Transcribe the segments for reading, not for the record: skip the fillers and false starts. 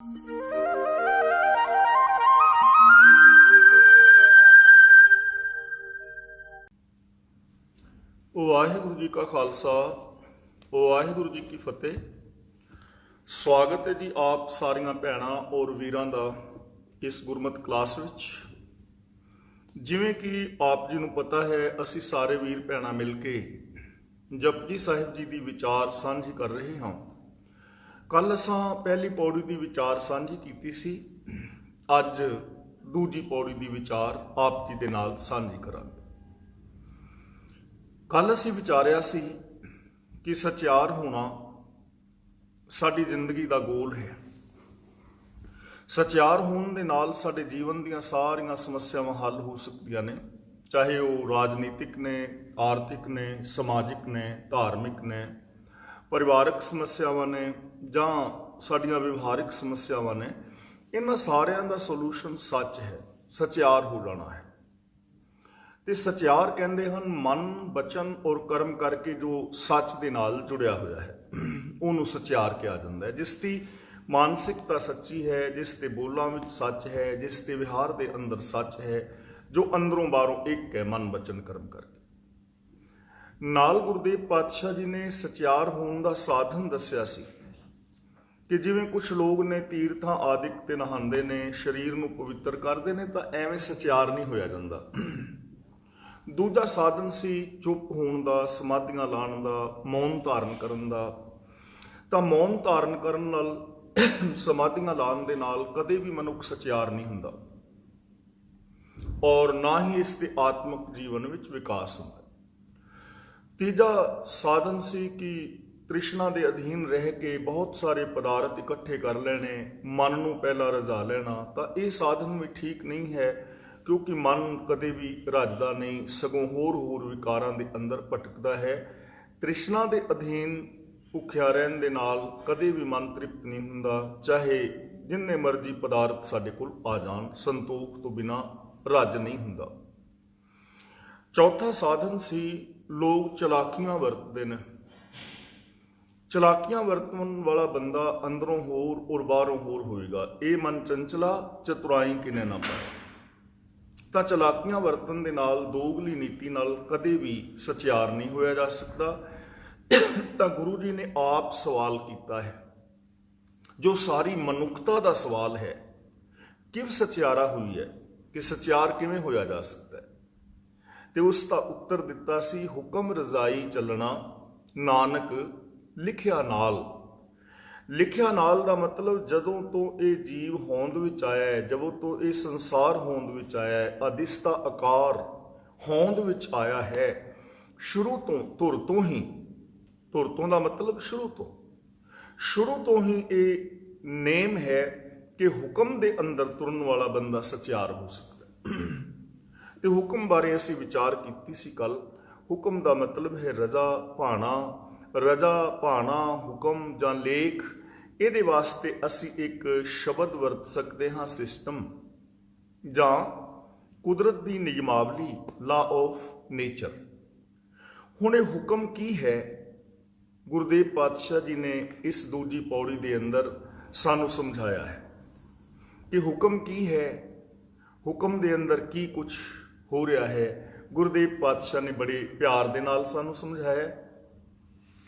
वाहिगुरु जी का खालसा वाहिगुरु जी की फतेह। स्वागत है जी आप सारिया भैणां और वीरां दा इस गुरमत क्लास विच। जिवें कि आप जी नूं पता है असी सारे वीर भैणां मिल के जपजी साहिब जी की विचार सांझी कर रहे हाँ। कल असां पहली पौड़ी की विचार सांझी कीती सी, अज दूजी पौड़ी की विचार आप जी दे नाल सांझी करांगे। कल असीं विचारिया सी कि सचियार होना साडी जिंदगी का गोल है। सचियार होने दे नाल साडे जीवन दीयां सारियां समस्यावां हल हो सकदियां ने, चाहे वो राजनीतिक ने, आर्थिक ने, समाजिक ने, धार्मिक ने, परिवारक समस्यावां ने जां साडियां व्यवहारिक समस्यावां ने। इन्हां सारियां दा सोल्यूशन सच है, सचियार हो जाना है। ते सचियार कहते हैं मन बचन और कर्म करके जो सच के नाल जुड़िया हुआ है उन्होंने सचियार कहा जाता है। जिसकी मानसिकता सच्ची है, जिसके बोलों में सच है, जिसके विहार के अंदर सच है, जो अंदरों बाहरों एक है मन बचन कर्म करके। नाल गुरुदेव पातशाह जी ने सचियार होने का साधन दसिया सी कि जिवें कुछ लोग ने तीर्थां आदिक ते नहांदे ने, शरीर नूं पवित्र करते हैं, तो एवें सचियार नहीं होया जांदा। दूजा साधन सी चुप होने का, समाधियां लाने का, मौन धारण करने का। तो मौन धारण करन नाल समाधियां लाने दे नाल कदे भी मनुख सचियार नहीं हुंदा और ना ही इसके आत्मक जीवन विच विकास हुंदा। तीजा साधन सी कि तृष्णा के अधीन रह के बहुत सारे पदार्थ इकट्ठे कर लेने, मन नूं पहला रजा लेना। तो यह साधन भी ठीक नहीं है, क्योंकि मन कदे भी रजदा नहीं, सगों होर विकारां दे अंदर भटकदा है। तृष्णा के अधीन भुखिया रहन दे नाल कदे भी मन तृप्त नहीं हुंदा, चाहे जिन्ने मर्जी पदार्थ साडे कोल आ जाण, संतोख तो बिना रज नहीं हुंदा। चौथा साधन सी लोग चलाकियां वरतदे ने। चलाकियां वरतन वाला बंदा अंदरों होर और बाहरों होर होएगा। ये मन चंचला चतुराई किने ना पाए। तो चलाकियां वरतन दे नाल दोगली नीति नाल कदे भी सचियार नहीं होया जा सकता। तो गुरु जी ने आप सवाल किया है, जो सारी मनुखता का सवाल है, किव सचियारा हुई है कि सचियार किवें होया जा सकता है। तो उसका उत्तर दिता सी, हुक्म रजाई चलना नानक लिखिया नाल। लिखिया नाल का मतलब जदों तो ये जीव होंद विच आया है, जदों तो ये संसार होंद विच आया है, अदिस्ता आकार होंद विच आया है, शुरू तो धुर तो ही, धुर तो का मतलब शुरू तो ही ये नेम है कि हुक्म दे अंदर तुरन वाला बंदा सचियार हो सकता है। तो हुक्म बारे असी विचार की सी कल। हुक्म का मतलब है रजा भाना। रजा भाना हुक्म जां लेख, ये वास्ते असी एक शब्द वरत सकते हाँ, सिस्टम जां कुदरत की नियमावली, लॉ ऑफ नेचर। हुण ये हुक्म की है, गुरुदेव पातशाह जी ने इस दूजी पौड़ी के अंदर सानू समझाया है कि हुक्म की है, हुक्म के अंदर की कुछ हो रहा है। गुरुदेव पातशाह ने बड़े प्यार के नाल सानू समझाया।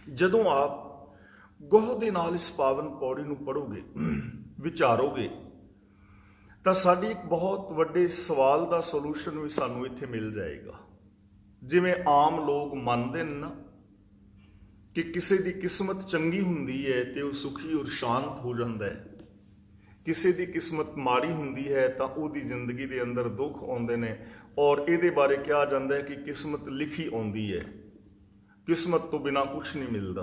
जदों आप गोह दे नाल इस पावन पौड़ी नूं पढ़ोगे, विचारोगे, तो साडी एक बहुत वड्डे सवाल का सोल्यूशन भी सानू इत्थे मिल जाएगा। जिवें आम लोग मनदे ने ना कि किसी की किस्मत चंगी हुंदी है तो वह सुखी और शांत हो जाता है, किसी की किस्मत माड़ी हुंदी है तो उसकी जिंदगी के अंदर दुख आउंदे ने, और ये बारे कहा जाता है कि किस्मत लिखी आउंदी है, किस्मत तो बिना कुछ नहीं मिलता।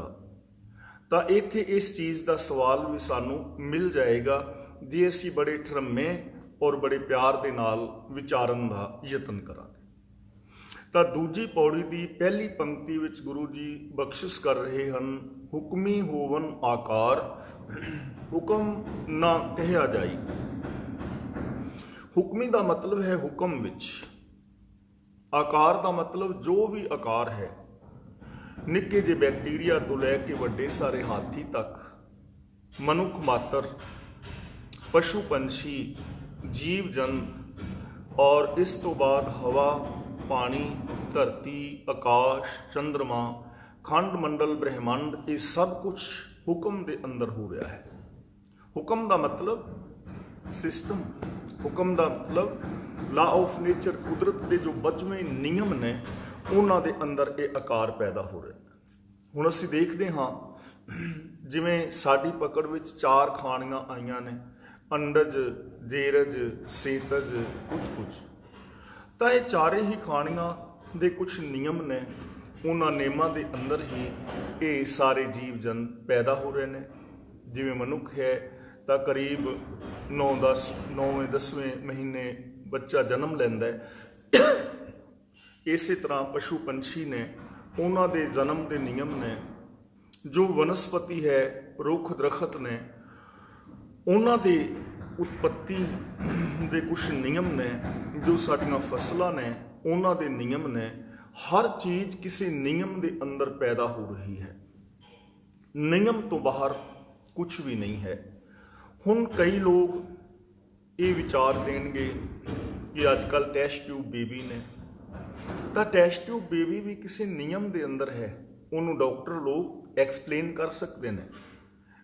तो इत्थे इस चीज़ का सवाल भी सानू मिल जाएगा जे असी बड़े ठरमे और बड़े प्यार के नाल विचारन का यतन करांगे। तो दूजी पौड़ी की पहली पंक्ति विच गुरु जी बख्शिश कर रहे हैं, हुक्मी होवन आकार हुक्म ना कहा जाई। हुक्मी का मतलब है हुक्म विच, आकार का मतलब जो भी आकार है, निक्के जे बैक्टीरिया तो लैके वड्डे सारे हाथी तक मनुख मात्र ਪਸ਼ੂ ਪੰਛੀ, ਜੀਵ ਜੰਤ ਔਰ ਇਸ ਤੋਂ ਬਾਅਦ ਹਵਾ, ਪਾਣੀ, ਧਰਤੀ, ਆਕਾਸ਼, ਚੰਦਰਮਾ, ਖੰਡ ਮੰਡਲ, ਬ੍ਰਹਿਮੰਡ, ਇਹ ਸਭ ਕੁਝ ਹੁਕਮ ਦੇ ਅੰਦਰ ਹੋ ਰਿਹਾ ਹੈ। ਹੁਕਮ ਦਾ ਮਤਲਬ ਸਿਸਟਮ, ਹੁਕਮ ਦਾ ਮਤਲਬ ਲਾ ਆਫ ਨੇਚਰ, ਕੁਦਰਤ ਦੇ ਜੋ ਬਚਵੇਂ ਨਿਯਮ ਨੇ ਉਹਨਾਂ ਦੇ ਅੰਦਰ ਇਹ ਆਕਾਰ ਪੈਦਾ ਹੋ ਰਿਹਾ। ਹੁਣ ਅਸੀਂ ਦੇਖਦੇ ਹਾਂ ਜਿਵੇਂ ਸਾਡੀ ਪਕੜ ਵਿੱਚ 4 ਖਾਣੀਆਂ ਆਈਆਂ ਨੇ, ਅੰਡਜ, ਜੇਰਜ, ਸੇਤਜ, ਉਤਪੁਜ। ਤਾਂ ਇਹ ਚਾਰੇ ਹੀ ਖਾਣੀਆਂ ਦੇ ਕੁਝ ਨਿਯਮ ਨੇ, ਉਹਨਾਂ ਨਿਯਮਾਂ ਦੇ ਅੰਦਰ ਹੀ ਇਹ ਸਾਰੇ ਜੀਵ ਜੰਤ ਪੈਦਾ ਹੋ ਰਹੇ ਨੇ। ਜਿਵੇਂ ਮਨੁੱਖ ਹੈ ਤਾਂ ਕਰੀਬ 9-10ਵੇਂ ਮਹੀਨੇ ਬੱਚਾ ਜਨਮ ਲੈਂਦਾ ਹੈ। ਇਸੇ ਤਰ੍ਹਾਂ ਪਸ਼ੂ ਪੰਛੀ ਨੇ, ਉਹਨਾਂ ਦੇ ਜਨਮ ਦੇ ਨਿਯਮ ਨੇ। ਜੋ ਵਨਸਪਤੀ ਹੈ, ਰੁੱਖ ਦਰਖਤ ਨੇ, ਉਹਨਾਂ ਦੇ ਉਤਪਤੀ ਦੇ ਕੁਝ ਨਿਯਮ ਨੇ। ਜੋ ਸਾਡੀਆਂ ਫਸਲਾਂ ਨੇ ਉਹਨਾਂ ਦੇ ਨਿਯਮ ਨੇ। ਹਰ ਚੀਜ਼ ਕਿਸੇ ਨਿਯਮ ਦੇ ਅੰਦਰ ਪੈਦਾ ਹੋ ਰਹੀ ਹੈ। ਨਿਯਮ ਤੋਂ ਬਾਹਰ ਕੁਝ ਵੀ ਨਹੀਂ ਹੈ। ਹੁਣ ਕਈ ਲੋਕ ਇਹ ਵਿਚਾਰ ਦੇਣਗੇ ਕਿ ਅੱਜ ਕੱਲ੍ਹ ਟੈਸਟ ਟਿਊਬ ਬੇਬੀ ਨੇ, ਤਾਂ ਟੈਸਟ ਟਿਊਬ ਬੇਬੀ ਵੀ ਕਿਸੇ ਨਿਯਮ ਦੇ ਅੰਦਰ ਹੈ। ਉਹਨੂੰ ਡਾਕਟਰ ਲੋਕ ਐਕਸਪਲੇਨ ਕਰ ਸਕਦੇ ਨੇ।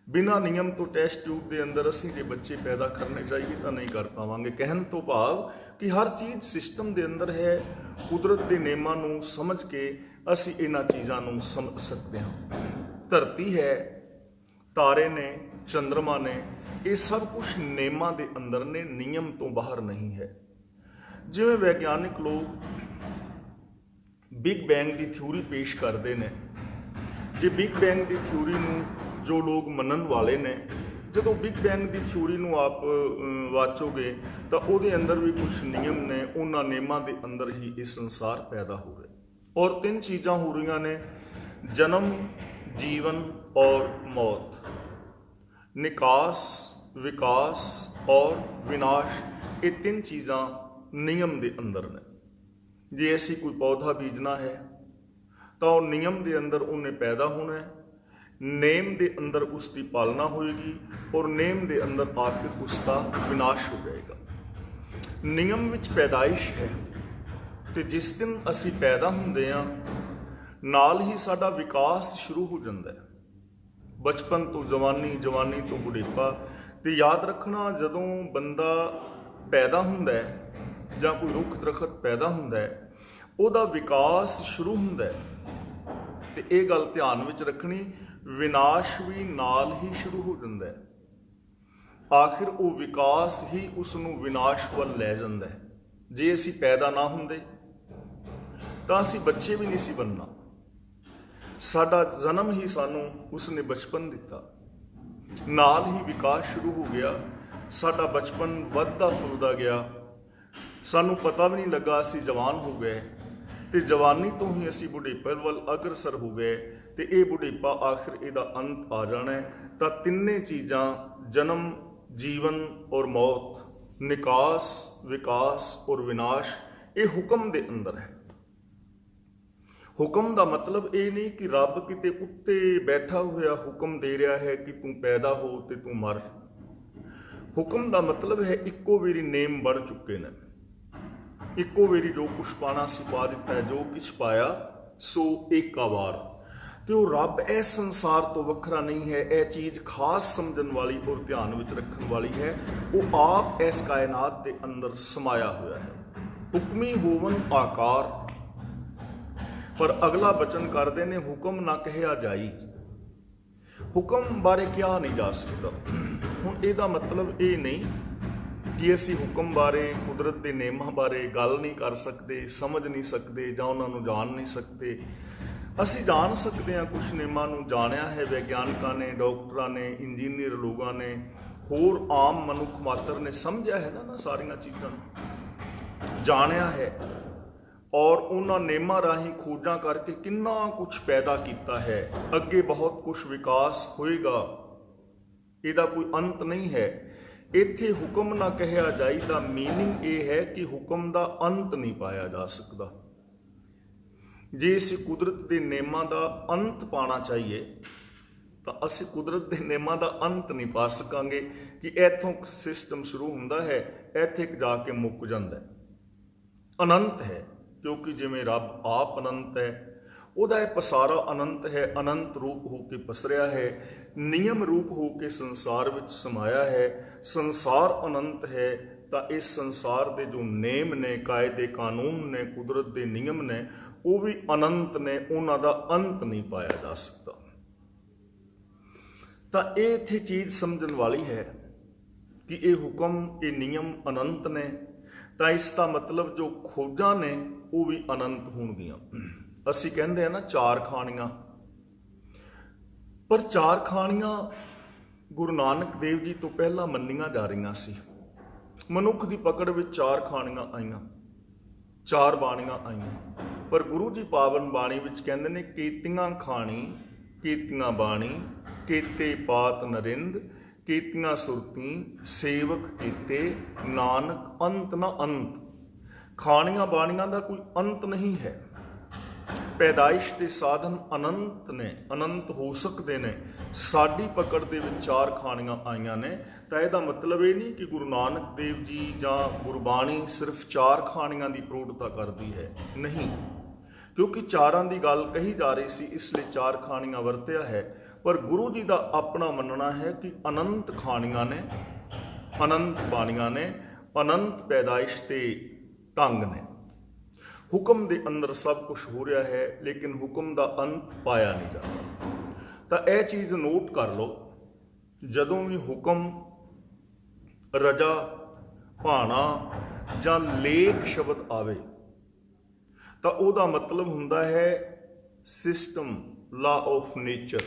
ਬਿਨਾਂ ਨਿਯਮ ਤੋਂ ਟੈਸਟ ਟਿਊਬ ਦੇ ਅੰਦਰ ਅਸੀਂ ਜੇ ਬੱਚੇ ਪੈਦਾ ਕਰਨੇ ਚਾਹੀਏ ਤਾਂ ਨਹੀਂ ਕਰ ਪਾਵਾਂਗੇ। ਕਹਿਣ ਤੋਂ ਭਾਵ ਕਿ ਹਰ ਚੀਜ਼ ਸਿਸਟਮ ਦੇ ਅੰਦਰ ਹੈ। ਕੁਦਰਤ ਦੇ ਨਿਯਮਾਂ ਨੂੰ ਸਮਝ ਕੇ ਅਸੀਂ ਇਹਨਾਂ ਚੀਜ਼ਾਂ ਨੂੰ ਸਮਝ ਸਕਦੇ ਹਾਂ। ਧਰਤੀ ਹੈ, ਤਾਰੇ ਨੇ, ਚੰਦਰਮਾ ਨੇ, ਇਹ ਸਭ ਕੁਝ ਨਿਯਮਾਂ ਦੇ ਅੰਦਰ ਨੇ, ਨਿਯਮ ਤੋਂ ਬਾਹਰ ਨਹੀਂ ਹੈ। ਜਿਵੇਂ ਵਿਗਿਆਨਿਕ ਲੋਕ ਬਿਗ ਬੈਂਗ ਦੀ ਥਿਊਰੀ ਪੇਸ਼ ਕਰਦੇ ਨੇ। ਜੇ ਬਿਗ ਬੈਂਗ ਦੀ ਥਿਊਰੀ ਨੂੰ ਜੋ ਲੋਕ ਮੰਨਣ ਵਾਲੇ ਨੇ, ਜਦੋਂ ਬਿਗ ਬੈਂਗ ਦੀ ਥਿਊਰੀ ਨੂੰ ਆਪ ਵਾਚੋਗੇ ਤਾਂ ਉਹਦੇ ਅੰਦਰ ਵੀ ਕੁਝ ਨਿਯਮ ਨੇ। ਉਹਨਾਂ ਨਿਯਮਾਂ ਦੇ ਅੰਦਰ ਹੀ ਇਹ ਸੰਸਾਰ ਪੈਦਾ ਹੋ ਰਿਹਾ। ਔਰ 3 ਚੀਜ਼ਾਂ ਹੋ ਰਹੀਆਂ ਨੇ, ਜਨਮ, ਜੀਵਨ ਔਰ ਮੌਤ। ਨਿਕਾਸ, ਵਿਕਾਸ ਔਰ ਵਿਨਾਸ਼, ਇਹ 3 ਚੀਜ਼ਾਂ ਨਿਯਮ ਦੇ ਅੰਦਰ ਨੇ। ਜੇ ਅਸੀਂ ਕੋਈ ਪੌਦਾ ਬੀਜਣਾ ਹੈ ਤਾਂ ਉਹ ਨਿਯਮ ਦੇ ਅੰਦਰ ਉਹਨੇ ਪੈਦਾ ਹੋਣਾ ਹੈ, ਨੇਮ ਦੇ ਅੰਦਰ ਉਸ ਦੀ ਪਾਲਣਾ ਹੋਏਗੀ ਔਰ ਨੇਮ ਦੇ ਅੰਦਰ ਆਖਿਰ ਉਸ ਦਾ ਵਿਨਾਸ਼ ਹੋ ਜਾਏਗਾ। ਨਿਯਮ ਵਿੱਚ ਪੈਦਾਇਸ਼ ਹੈ ਤੇ ਜਿਸ ਦਿਨ ਅਸੀਂ ਪੈਦਾ ਹੁੰਦੇ ਹਾਂ ਨਾਲ ਹੀ ਸਾਡਾ ਵਿਕਾਸ ਸ਼ੁਰੂ ਹੋ ਜਾਂਦਾ ਹੈ। ਬਚਪਨ ਤੋਂ ਜਵਾਨੀ, ਜਵਾਨੀ ਤੋਂ ਬੁਢੇਪਾ। ਤੇ ਯਾਦ ਰੱਖਣਾ, ਜਦੋਂ ਬੰਦਾ ਪੈਦਾ ਹੁੰਦਾ ਹੈ ਜਾਂ ਕੋਈ ਰੁੱਖ ਦਰਖਤ ਪੈਦਾ ਹੁੰਦਾ ਹੈ, ਉਹਦਾ ਵਿਕਾਸ ਸ਼ੁਰੂ ਹੁੰਦਾ ਹੈ। ਤੇ ਇਹ ਗੱਲ ਧਿਆਨ ਵਿੱਚ ਰੱਖਣੀ, ਵਿਨਾਸ਼ ਵੀ ਨਾਲ ਹੀ ਸ਼ੁਰੂ ਹੋ ਜਾਂਦਾ ਹੈ। ਆਖਿਰ ਉਹ ਵਿਕਾਸ ਹੀ ਉਸ ਨੂੰ ਵਿਨਾਸ਼ ਵੱਲ ਲੈ ਜਾਂਦਾ ਹੈ। ਜੇ ਅਸੀਂ ਪੈਦਾ ਨਾ ਹੁੰਦੇ ਤਾਂ ਅਸੀਂ ਬੱਚੇ ਵੀ ਨਹੀਂ ਸੀ ਬਣਨਾ। ਸਾਡਾ ਜਨਮ ਹੀ ਸਾਨੂੰ ਉਸਨੇ ਬਚਪਨ ਦਿੱਤਾ, ਨਾਲ ਹੀ ਵਿਕਾਸ ਸ਼ੁਰੂ ਹੋ ਗਿਆ। ਸਾਡਾ ਬਚਪਨ ਵੱਧਦਾ ਫੁੱਲਦਾ ਗਿਆ, ਸਾਨੂੰ ਪਤਾ ਵੀ ਨਹੀਂ ਲੱਗਾ ਅਸੀਂ ਜਵਾਨ ਹੋ ਗਏ ਤੇ ਜਵਾਨੀ ਤੋਂ ਹੀ ਅਸੀਂ ਬੁਢੇਪੇ ਵੱਲ ਅਗਰਸਰ ਹੋ ਗਏ ਤੇ ਇਹ ਬੁਢੇਪਾ ਆਖਿਰ ਇਹਦਾ ਅੰਤ ਆ ਜਾਣਾ ਹੈ। ਤਾਂ 3 ਚੀਜ਼ਾਂ, ਜਨਮ, ਜੀਵਨ ਔਰ ਮੌਤ, ਨਿਕਾਸ, ਵਿਕਾਸ ਔਰ ਵਿਨਾਸ਼, ਇਹ ਹੁਕਮ ਦੇ ਅੰਦਰ ਹੈ। ਹੁਕਮ ਦਾ ਮਤਲਬ ਇਹ ਨਹੀਂ ਕਿ ਰੱਬ ਕਿਤੇ ਉੱਤੇ ਬੈਠਾ ਹੋਇਆ ਹੁਕਮ ਦੇ ਰਿਹਾ ਹੈ ਕਿ ਤੂੰ ਪੈਦਾ ਹੋ ਤੇ ਤੂੰ ਮਰ। ਹੁਕਮ ਦਾ ਮਤਲਬ ਹੈ ਇੱਕੋ ਵਾਰੀ ਨੇਮ ਬਣ ਚੁੱਕੇ ਨੇ, ਇੱਕੋ ਵਾਰੀ ਜੋ ਕੁਛ ਪਾਣਾ ਸੀ ਪਾ ਦਿੱਤਾ ਹੈ, ਜੋ ਕੁਛ ਪਾਇਆ ਸੋ ਏਕਾ ਵਾਰ। ਤੇ ਉਹ ਰੱਬ ਇਸ ਸੰਸਾਰ ਤੋਂ ਵੱਖਰਾ ਨਹੀਂ ਹੈ। ਇਹ ਚੀਜ਼ ਖਾਸ ਸਮਝਣ ਵਾਲੀ ਔਰ ਧਿਆਨ ਵਿੱਚ ਰੱਖਣ ਵਾਲੀ ਹੈ। ਉਹ ਆਪ ਇਸ ਕਾਇਨਾਤ ਦੇ ਅੰਦਰ ਸਮਾਇਆ ਹੋਇਆ ਹੈ। ਹੁਕਮੀ ਹੋਵਨ ਆਕਾਰ। ਪਰ ਅਗਲਾ ਬਚਨ ਕਰਦੇ ਨੇ, ਹੁਕਮ ਨਾ ਕਹਿਆ ਜਾਈ। ਹੁਕਮ ਬਾਰੇ ਕਿਹਾ ਨਹੀਂ ਜਾ ਸਕਦਾ। ਹੁਣ ਇਹਦਾ ਮਤਲਬ ਇਹ ਨਹੀਂ ਕਿ ਅਸੀਂ ਹੁਕਮ ਬਾਰੇ, ਕੁਦਰਤ ਦੇ ਨਿਯਮਾਂ ਬਾਰੇ ਗੱਲ ਨਹੀਂ ਕਰ ਸਕਦੇ, ਸਮਝ ਨਹੀਂ ਸਕਦੇ ਜਾਂ ਉਹਨਾਂ ਨੂੰ ਜਾਣ ਨਹੀਂ ਸਕਦੇ। ਅਸੀਂ ਜਾਣ ਸਕਦੇ ਹਾਂ, ਕੁਝ ਨਿਯਮਾਂ ਨੂੰ ਜਾਣਿਆ ਹੈ ਵਿਗਿਆਨਕਾਂ ਨੇ, ਡਾਕਟਰਾਂ ਨੇ, ਇੰਜੀਨੀਅਰ ਲੋਕਾਂ ਨੇ, ਹੋਰ ਆਮ ਮਨੁੱਖ ਮਾਤਰ ਨੇ ਸਮਝਿਆ ਹੈ ਨਾ ਸਾਰੀਆਂ ਚੀਜ਼ਾਂ ਨੂੰ ਜਾਣਿਆ ਹੈ। ਔਰ ਉਹਨਾਂ ਨਿਯਮਾਂ ਰਾਹੀਂ ਖੋਜਾਂ ਕਰਕੇ ਕਿੰਨਾ ਕੁਛ ਪੈਦਾ ਕੀਤਾ ਹੈ। ਅੱਗੇ ਬਹੁਤ ਕੁਛ ਵਿਕਾਸ ਹੋਏਗਾ, ਇਹਦਾ ਕੋਈ ਅੰਤ ਨਹੀਂ ਹੈ। ਇੱਥੇ ਹੁਕਮ ਨਾ ਕਹਿਆ ਜਾਈ ਦਾ ਮੀਨਿੰਗ ਇਹ ਹੈ ਕਿ ਹੁਕਮ ਦਾ ਅੰਤ ਨਹੀਂ ਪਾਇਆ ਜਾ ਸਕਦਾ। ਜੇ ਅਸੀਂ ਕੁਦਰਤ ਦੇ ਨਿਯਮਾਂ ਦਾ ਅੰਤ ਪਾਣਾ ਚਾਹੀਏ ਤਾਂ ਅਸੀਂ ਕੁਦਰਤ ਦੇ ਨਿਯਮਾਂ ਦਾ ਅੰਤ ਨਹੀਂ ਪਾ ਸਕਾਂਗੇ ਕਿ ਇੱਥੋਂ ਸਿਸਟਮ ਸ਼ੁਰੂ ਹੁੰਦਾ ਹੈ, ਇੱਥੇ ਜਾ ਕੇ ਮੁੱਕ ਜਾਂਦਾ ਹੈ। ਅਨੰਤ ਹੈ, ਕਿਉਂਕਿ ਜਿਵੇਂ ਰੱਬ ਆਪ ਅਨੰਤ ਹੈ, ਉਹਦਾ ਇਹ ਪਸਾਰਾ ਅਨੰਤ ਹੈ, ਅਨੰਤ ਰੂਪ ਹੋ ਕੇ ਪਸਰਿਆ ਹੈ, ਨਿਯਮ ਰੂਪ ਹੋ ਕੇ ਸੰਸਾਰ ਵਿੱਚ ਸਮਾਇਆ ਹੈ। ਸੰਸਾਰ ਅਨੰਤ ਹੈ, ਤਾਂ ਇਸ ਸੰਸਾਰ ਦੇ ਜੋ ਨੇਮ ਨੇ, ਕਾਇਦੇ ਕਾਨੂੰਨ ਨੇ, ਕੁਦਰਤ ਦੇ ਨਿਯਮ ਨੇ, ਉਹ ਵੀ ਅਨੰਤ ਨੇ, ਉਹਨਾਂ ਦਾ ਅੰਤ ਨਹੀਂ ਪਾਇਆ ਜਾ ਸਕਦਾ। ਤਾਂ ਇਹ ਇੱਥੇ ਚੀਜ਼ ਸਮਝਣ ਵਾਲੀ ਹੈ ਕਿ ਇਹ ਹੁਕਮ, ਇਹ ਨਿਯਮ ਅਨੰਤ ਨੇ, ਤਾਂ ਇਸ ਦਾ ਮਤਲਬ ਜੋ ਖੋਜਾਂ ਨੇ ਉਹ ਵੀ ਅਨੰਤ ਹੋਣਗੀਆਂ। ਅਸੀਂ ਕਹਿੰਦੇ ਆ ਨਾ ਚਾਰ ਖਾਣੀਆਂ, ਪਰ ਚਾਰ ਖਾਣੀਆਂ ਗੁਰੂ ਨਾਨਕ ਦੇਵ ਜੀ ਤੋਂ ਪਹਿਲਾਂ ਮੰਨੀਆਂ ਜਾ ਰਹੀਆਂ ਸੀ। ਮਨੁੱਖ ਦੀ ਪਕੜ ਵਿੱਚ ਚਾਰ ਖਾਣੀਆਂ ਆਈਆਂ, ਚਾਰ ਬਾਣੀਆਂ ਆਈਆਂ, ਪਰ ਗੁਰੂ ਜੀ ਪਾਵਨ ਬਾਣੀ ਵਿੱਚ ਕਹਿੰਦੇ ਨੇ ਕੀਤੀਆਂ ਖਾਣੀ ਕੀਤੀਆਂ ਬਾਣੀ, ਕੀਤੇ ਪਾਤ ਨਰਿੰਦ, ਕੀਤੀਆਂ ਸੁਰਤੀ ਸੇਵਕ ਕੀਤੇ, ਨਾਨਕ ਅੰਤ ਨਾ ਅੰਤ। ਖਾਣੀਆਂ ਬਾਣੀਆਂ ਦਾ ਕੋਈ ਅੰਤ ਨਹੀਂ ਹੈ। ਪੈਦਾਇਸ਼ ਦੇ ਸਾਧਨ ਅਨੰਤ ਨੇ, ਅਨੰਤ ਹੋ ਸਕਦੇ ਨੇ। ਸਾਡੀ ਪਕੜ ਦੇ ਵਿੱਚ ਚਾਰ ਖਾਣੀਆਂ ਆਈਆਂ ਨੇ, ਤਾਂ ਇਹਦਾ ਮਤਲਬ ਇਹ ਨਹੀਂ ਕਿ ਗੁਰੂ ਨਾਨਕ ਦੇਵ ਜੀ ਜਾਂ ਗੁਰਬਾਣੀ ਸਿਰਫ ਚਾਰ ਖਾਣੀਆਂ ਦੀ ਪ੍ਰੋੜਤਾ ਕਰਦੀ ਹੈ, ਨਹੀਂ। ਕਿਉਂਕਿ ਚਾਰਾਂ ਦੀ ਗੱਲ ਕਹੀ ਜਾ ਰਹੀ ਸੀ, ਇਸ ਲਈ ਚਾਰ ਖਾਣੀਆਂ ਵਰਤਿਆ ਹੈ। ਪਰ ਗੁਰੂ ਜੀ ਦਾ ਆਪਣਾ ਮੰਨਣਾ ਹੈ ਕਿ ਅਨੰਤ ਖਾਣੀਆਂ ਨੇ, ਅਨੰਤ ਬਾਣੀਆਂ ਨੇ, ਅਨੰਤ ਪੈਦਾਇਸ਼ ਦੇ ਢੰਗ ਨੇ। ਹੁਕਮ ਦੇ ਅੰਦਰ ਸਭ ਕੁਝ ਹੋ ਰਿਹਾ ਹੈ, ਲੇਕਿਨ ਹੁਕਮ ਦਾ ਅੰਤ ਪਾਇਆ ਨਹੀਂ ਜਾਂਦਾ। ਤਾਂ ਇਹ ਚੀਜ਼ ਨੋਟ ਕਰ ਲਓ, ਜਦੋਂ ਵੀ ਹੁਕਮ, ਰਜਾ, ਭਾਣਾ ਜਾਂ ਲੇਖ ਸ਼ਬਦ ਆਵੇ ਤਾਂ ਉਹਦਾ ਮਤਲਬ ਹੁੰਦਾ ਹੈ ਸਿਸਟਮ, ਲਾ ਆਫ ਨੇਚਰ।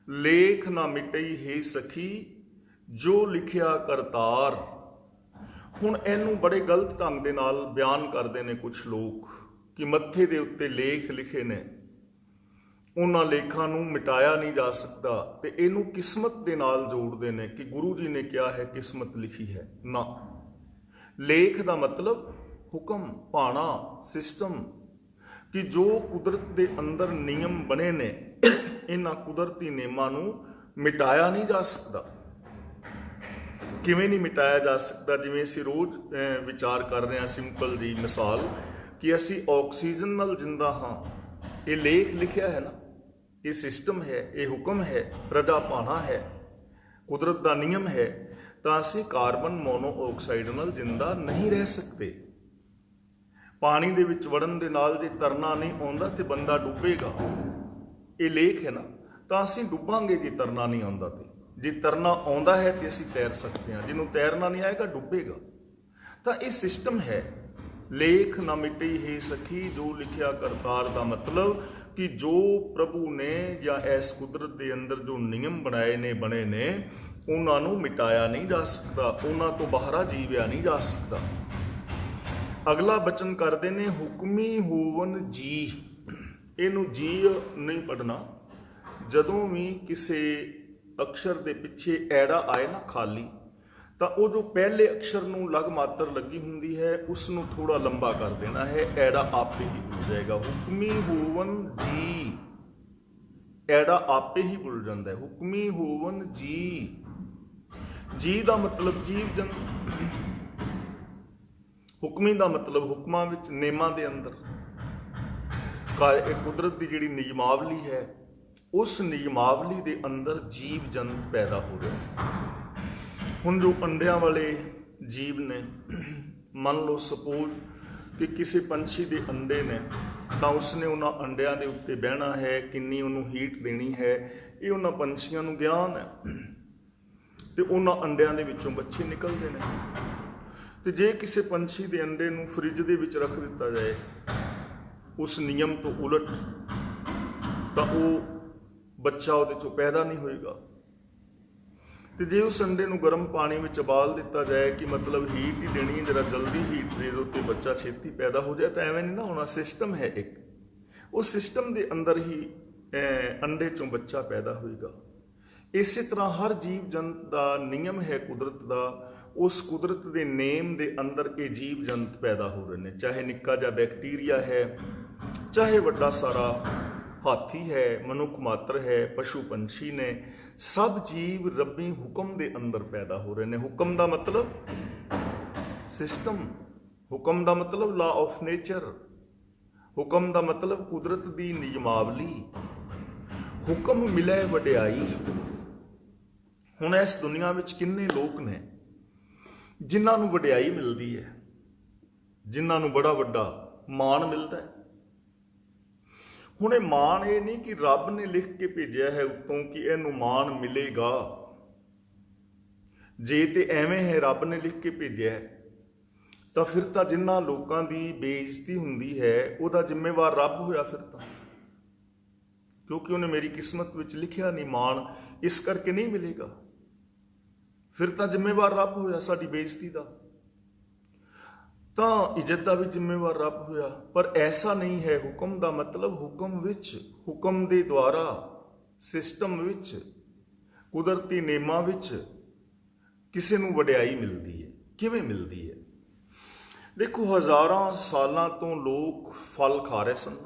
ਲੇਖ ਨਾ ਮਿਟਈ ਹੈ ਸਖੀ, ਜੋ ਲਿਖਿਆ ਕਰਤਾਰ। ਹੁਣ ਇਹਨੂੰ ਬੜੇ ਗਲਤ ਢੰਗ ਦੇ ਨਾਲ ਬਿਆਨ ਕਰਦੇ ਨੇ ਕੁਝ ਲੋਕ ਕਿ ਮੱਥੇ ਦੇ ਉੱਤੇ ਲੇਖ ਲਿਖੇ ਨੇ, ਉਹਨਾਂ ਲੇਖਾਂ ਨੂੰ ਮਿਟਾਇਆ ਨਹੀਂ ਜਾ ਸਕਦਾ, ਤੇ ਇਹਨੂੰ ਕਿਸਮਤ ਦੇ ਨਾਲ ਜੋੜਦੇ ਨੇ ਕਿ ਗੁਰੂ ਜੀ ਨੇ ਕਿਹਾ ਹੈ ਕਿਸਮਤ ਲਿਖੀ ਹੈ। ਨਾ, ਲੇਖ ਦਾ ਮਤਲਬ ਹੁਕਮ, ਭਾਣਾ, ਸਿਸਟਮ, ਕਿ ਜੋ ਕੁਦਰਤ ਦੇ ਅੰਦਰ ਨਿਯਮ ਬਣੇ ਨੇ, ਇਹਨਾਂ ਕੁਦਰਤੀ ਨਿਯਮਾਂ ਨੂੰ ਮਿਟਾਇਆ ਨਹੀਂ ਜਾ ਸਕਦਾ। ਕਿਵੇਂ ਨਹੀਂ ਮਿਟਾਇਆ ਜਾ ਸਕਦਾ? ਜਿਵੇਂ ਅਸੀਂ ਰੋਜ਼ ਵਿਚਾਰ ਕਰ ਰਹੇ ਹਾਂ, ਸਿੰਪਲ ਜੀ ਮਿਸਾਲ, ਕਿ ਅਸੀਂ ਆਕਸੀਜਨ ਨਾਲ ਜਿੰਦਾ ਹਾਂ। ਇਹ ਲੇਖ ਲਿਖਿਆ ਹੈ ਨਾ, ਇਹ ਸਿਸਟਮ ਹੈ, ਇਹ ਹੁਕਮ ਹੈ, ਰਜਾ ਭਾਣਾ ਹੈ, ਕੁਦਰਤ ਦਾ ਨਿਯਮ ਹੈ। ਤਾਂ ਅਸੀਂ ਕਾਰਬਨ ਮੋਨੋਆਕਸਾਈਡ ਨਾਲ ਜਿੰਦਾ ਨਹੀਂ ਰਹਿ ਸਕਦੇ। ਪਾਣੀ ਦੇ ਵਿੱਚ ਵੜਨ ਦੇ ਨਾਲ ਜੇ ਤਰਨਾ ਨਹੀਂ ਆਉਂਦਾ ਤੇ ਬੰਦਾ ਡੁੱਬੇਗਾ। ਇਹ ਲੇਖ ਹੈ ਨਾ, ਤਾਂ ਅਸੀਂ ਡੁੱਬਾਂਗੇ ਜੇ ਤਰਨਾ ਨਹੀਂ ਆਉਂਦਾ ਤੇ। ਜੇ ਤਰਨਾ ਆਉਂਦਾ ਹੈ ਤੇ ਅਸੀਂ ਤੈਰ ਸਕਦੇ ਹਾਂ, ਜਿਹਨੂੰ ਤੈਰਨਾ ਨਹੀਂ ਆਏਗਾ ਡੁੱਬੇਗਾ। ਤਾਂ ਇਹ ਸਿਸਟਮ ਹੈ। ਲੇਖ ਨਾ ਮਿਟਈ ਹੈ ਸਖੀ, ਜੋ ਲਿਖਿਆ ਕਰਤਾਰ ਦਾ ਮਤਲਬ ਕਿ ਜੋ ਪ੍ਰਭੂ ਨੇ ਜਾਂ ਇਸ ਕੁਦਰਤ ਦੇ ਅੰਦਰ ਜੋ ਨਿਯਮ ਬਣਾਏ ਨੇ, ਬਣੇ ਨੇ, ਉਹਨਾਂ ਨੂੰ ਮਿਟਾਇਆ ਨਹੀਂ ਜਾ ਸਕਦਾ, ਉਹਨਾਂ ਤੋਂ ਬਾਹਰ ਜੀਵਿਆ ਨਹੀਂ ਜਾ ਸਕਦਾ। ਅਗਲਾ ਬਚਨ ਕਰਦੇ ਨੇ ਹੁਕਮੀ ਹੋਵਨ ਜੀ। ਇਹਨੂੰ ਜੀ ਨਹੀਂ ਪੜਨਾ। ਜਦੋਂ ਵੀ ਕਿਸੇ ਅਕਸ਼ਰ ਦੇ ਪਿੱਛੇ ਐੜਾ ਆਏ ਨਾ ਖਾਲੀ, ਤਾਂ ਉਹ ਜੋ ਪਹਿਲੇ ਅਕਸ਼ਰ ਨੂੰ ਲਗ ਮਾਤਰ ਲੱਗੀ ਹੁੰਦੀ ਹੈ, ਉਸ ਨੂੰ ਥੋੜਾ ਲੰਬਾ ਕਰ ਦੇਣਾ ਹੈ, ਐੜਾ ਆਪੇ ਹੀ ਭੁੱਲ ਜਾਏਗਾ। ਹੁਕਮੀ ਹੋਵਨ ਜੀ, ਐੜਾ ਆਪੇ ਹੀ ਭੁੱਲ ਜਾਂਦਾ ਹੈ। ਹੁਕਮੀ ਹੋਵਨ ਜੀ, ਜੀ ਦਾ ਮਤਲਬ ਜੀਵ ਜੰਤ, ਹੁਕਮੀ ਦਾ ਮਤਲਬ ਹੁਕਮਾਂ ਵਿੱਚ, ਨੇਮਾਂ ਦੇ ਅੰਦਰ। ਕੁਦਰਤ ਦੀ ਜਿਹੜੀ ਨਿਯਮਾਵਲੀ ਹੈ, ਉਸ ਨਿਯਮਾਵਲੀ ਦੇ ਅੰਦਰ ਜੀਵ ਜੰਤ ਪੈਦਾ ਹੋ ਰਿਹਾ। ਹੁਣ ਜੋ ਅੰਡਿਆਂ ਵਾਲੇ ਜੀਵ ਨੇ, ਮੰਨ ਲਓ ਸਪੋਜ਼ ਕਿ ਕਿਸੇ ਪੰਛੀ ਦੇ ਅੰਡੇ ਨੇ, ਤਾਂ ਉਸਨੇ ਉਹਨਾਂ ਅੰਡਿਆਂ ਦੇ ਉੱਤੇ ਬਹਿਣਾ ਹੈ, ਕਿੰਨੀ ਉਹਨੂੰ ਹੀਟ ਦੇਣੀ ਹੈ, ਇਹ ਉਹਨਾਂ ਪੰਛੀਆਂ ਨੂੰ ਗਿਆਨ ਹੈ। ਤੇ ਉਹਨਾਂ ਅੰਡਿਆਂ ਦੇ ਵਿੱਚੋਂ ਬੱਚੇ ਨਿਕਲਦੇ ਨੇ। ਤੇ ਜੇ ਕਿਸੇ ਪੰਛੀ ਦੇ ਅੰਡੇ ਨੂੰ ਫਰਿੱਜ ਦੇ ਵਿੱਚ ਰੱਖ ਦਿੱਤਾ ਜਾਏ ਉਸ ਨਿਯਮ ਤੋਂ ਉਲਟ, ਤਾਂ ਉਹ ਬੱਚਾ ਉਹਦੇ ਚੋਂ ਪੈਦਾ ਨਹੀਂ ਹੋਏਗਾ। ਤੇ ਜੇ ਉਸ ਅੰਡੇ ਨੂੰ ਗਰਮ ਪਾਣੀ ਵਿੱਚ ਉਬਾਲ ਦਿੱਤਾ ਜਾਏ ਕਿ ਮਤਲਬ ਹੀਟ ਹੀ ਦੇਣੀ ਹੈ, ਜਰਾ ਜਲਦੀ ਹੀਟ ਦੇ ਦਿਓ ਤੇ ਬੱਚਾ ਛੇਤੀ ਪੈਦਾ ਹੋ ਜਾਏ, ਤਾਂ ਐਵੇਂ ਨਹੀਂ ਨਾ ਹੋਣਾ। ਸਿਸਟਮ ਹੈ ਇੱਕ, ਉਸ ਸਿਸਟਮ ਦੇ ਅੰਦਰ ਹੀ ਅੰਡੇ ਚੋਂ ਬੱਚਾ ਪੈਦਾ ਹੋਏਗਾ। ਇਸੇ ਤਰ੍ਹਾਂ ਹਰ ਜੀਵ ਜੰਤ ਦਾ ਨਿਯਮ ਹੈ ਕੁਦਰਤ ਦਾ, ਉਸ ਕੁਦਰਤ ਦੇ ਨੇਮ ਦੇ ਅੰਦਰ ਇਹ ਜੀਵ ਜੰਤ ਪੈਦਾ ਹੋ ਰਹੇ ਨੇ। ਚਾਹੇ ਨਿੱਕਾ ਜਿਹਾ ਬੈਕਟੀਰੀਆ ਹੈ, ਚਾਹੇ ਵੱਡਾ ਸਾਰਾ ਹਾਥੀ ਹੈ, ਮਨੁੱਖ ਮਾਤਰ ਹੈ, ਪਸ਼ੂ ਪੰਛੀ ਨੇ, ਸਭ ਜੀਵ ਰੱਬੀ ਹੁਕਮ ਦੇ ਅੰਦਰ ਪੈਦਾ ਹੋ ਰਹੇ ਨੇ। ਹੁਕਮ ਦਾ ਮਤਲਬ ਸਿਸਟਮ, ਹੁਕਮ ਦਾ ਮਤਲਬ ਲਾ ਆਫ ਨੇਚਰ, ਹੁਕਮ ਦਾ ਮਤਲਬ ਕੁਦਰਤ ਦੀ ਨਿਯਮਾਵਲੀ। ਹੁਕਮ ਮਿਲੇ ਵਡਿਆਈ। ਹੁਣ ਇਸ ਦੁਨੀਆ ਵਿੱਚ ਕਿੰਨੇ ਲੋਕ ਨੇ ਜਿਨ੍ਹਾਂ ਨੂੰ ਵਡਿਆਈ ਮਿਲਦੀ ਹੈ, ਜਿਨ੍ਹਾਂ ਨੂੰ ਬੜਾ ਵੱਡਾ ਮਾਣ ਮਿਲਦਾ ਹੈ। ਹੁਣ ਇਹ ਮਾਣ ਇਹ ਨਹੀਂ ਕਿ ਰੱਬ ਨੇ ਲਿਖ ਕੇ ਭੇਜਿਆ ਹੈ ਉੱਤੋਂ ਕਿ ਇਹਨੂੰ ਮਾਣ ਮਿਲੇਗਾ। ਜੇ ਤੇ ਐਵੇਂ ਹੈ ਰੱਬ ਨੇ ਲਿਖ ਕੇ ਭੇਜਿਆ ਹੈ ਤਾਂ ਫਿਰ ਤਾਂ ਜਿਨ੍ਹਾਂ ਲੋਕਾਂ ਦੀ ਬੇਇੱਜ਼ਤੀ ਹੁੰਦੀ ਹੈ ਉਹਦਾ ਜ਼ਿੰਮੇਵਾਰ ਰੱਬ ਹੋਇਆ ਫਿਰ ਤਾਂ, ਕਿਉਂਕਿ ਉਹਨੇ ਮੇਰੀ ਕਿਸਮਤ ਵਿੱਚ ਲਿਖਿਆ ਨਹੀਂ ਮਾਣ, ਇਸ ਕਰਕੇ ਨਹੀਂ ਮਿਲੇਗਾ। ਫਿਰ ਤਾਂ ਜ਼ਿੰਮੇਵਾਰ ਰੱਬ ਹੋਇਆ ਸਾਡੀ ਬੇਇੱਜ਼ਤੀ ਦਾ, ਤਾਂ ਇੱਜ਼ਤ ਦਾ ਵੀ ਜ਼ਿੰਮੇਵਾਰ ਰੱਬ ਹੋਇਆ। ਪਰ ਐਸਾ ਨਹੀਂ ਹੈ। ਹੁਕਮ ਦਾ ਮਤਲਬ ਹੁਕਮ ਵਿੱਚ, ਹੁਕਮ ਦੇ ਦੁਆਰਾ, ਸਿਸਟਮ ਵਿੱਚ, ਕੁਦਰਤੀ ਨਿਯਮਾਂ ਵਿੱਚ ਕਿਸੇ ਨੂੰ ਵਡਿਆਈ ਮਿਲਦੀ ਹੈ। ਕਿਵੇਂ ਮਿਲਦੀ ਹੈ? ਦੇਖੋ, ਹਜ਼ਾਰਾਂ ਸਾਲਾਂ ਤੋਂ ਲੋਕ ਫਲ ਖਾ ਰਹੇ ਸਨ,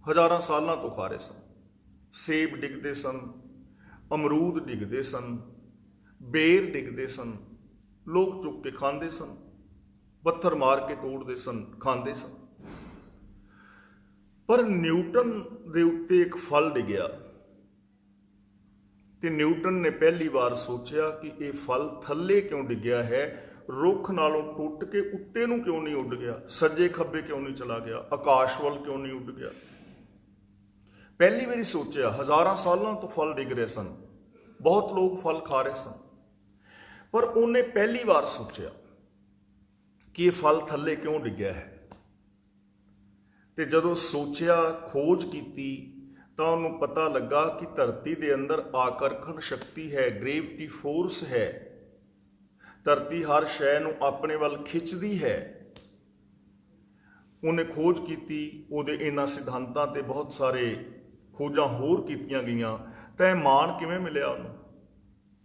ਹਜ਼ਾਰਾਂ ਸਾਲਾਂ ਤੋਂ ਖਾ ਰਹੇ ਸਨ। ਸੇਬ ਡਿੱਗਦੇ ਸਨ, ਅਮਰੂਦ ਡਿੱਗਦੇ ਸਨ, ਬੇਰ ਡਿੱਗਦੇ ਸਨ, ਲੋਕ ਚੁੱਕ ਕੇ ਖਾਂਦੇ ਸਨ, ਪੱਥਰ ਮਾਰ ਕੇ ਤੋੜਦੇ ਸਨ, ਖਾਂਦੇ ਸਨ। ਪਰ ਨਿਊਟਨ ਦੇ ਉੱਤੇ ਇੱਕ ਫਲ ਡਿੱਗਿਆ ਤੇ ਨਿਊਟਨ ਨੇ ਪਹਿਲੀ ਵਾਰ ਸੋਚਿਆ ਕਿ ਇਹ ਫਲ ਥੱਲੇ ਕਿਉਂ ਡਿੱਗਿਆ ਹੈ, ਰੁੱਖ ਨਾਲੋਂ ਟੁੱਟ ਕੇ ਉੱਤੇ ਨੂੰ ਕਿਉਂ ਨਹੀਂ ਉੱਡ ਗਿਆ, ਸੱਜੇ ਖੱਬੇ ਕਿਉਂ ਨਹੀਂ ਚਲਾ ਗਿਆ, ਆਕਾਸ਼ ਵੱਲ ਕਿਉਂ ਨਹੀਂ ਉੱਡ ਗਿਆ। ਪਹਿਲੀ ਵਾਰੀ ਸੋਚਿਆ। ਹਜ਼ਾਰਾਂ ਸਾਲਾਂ ਤੋਂ ਫਲ ਡਿੱਗ ਰਹੇ ਸਨ, ਬਹੁਤ ਲੋਕ ਫਲ ਖਾ ਰਹੇ ਸਨ, ਪਰ ਉਹਨੇ ਪਹਿਲੀ ਵਾਰ ਸੋਚਿਆ ਕਿ ਇਹ ਫਲ ਥੱਲੇ ਕਿਉਂ ਡਿੱਗਿਆ ਹੈ। ਤੇ ਜਦੋਂ ਸੋਚਿਆ, ਖੋਜ ਕੀਤੀ, ਤਾਂ ਉਹਨੂੰ ਪਤਾ ਲੱਗਾ ਕਿ ਧਰਤੀ ਦੇ ਅੰਦਰ ਆਕਰਸ਼ਣ ਸ਼ਕਤੀ ਹੈ, ਗ੍ਰੇਵਿਟੀ ਫੋਰਸ ਹੈ। ਧਰਤੀ ਹਰ ਸ਼ੈ ਨੂੰ ਆਪਣੇ ਵੱਲ ਖਿੱਚਦੀ ਹੈ। ਉਹਨੇ ਖੋਜ ਕੀਤੀ, ਉਹਦੇ ਇਹਨਾਂ ਸਿਧਾਂਤਾਂ ਤੇ ਬਹੁਤ ਸਾਰੇ ਖੋਜਾਂ ਹੋਰ ਕੀਤੀਆਂ ਗਈਆਂ, ਤਾਂ ਇਹ ਮਾਣ ਕਿਵੇਂ ਮਿਲਿਆ ਉਹਨੂੰ?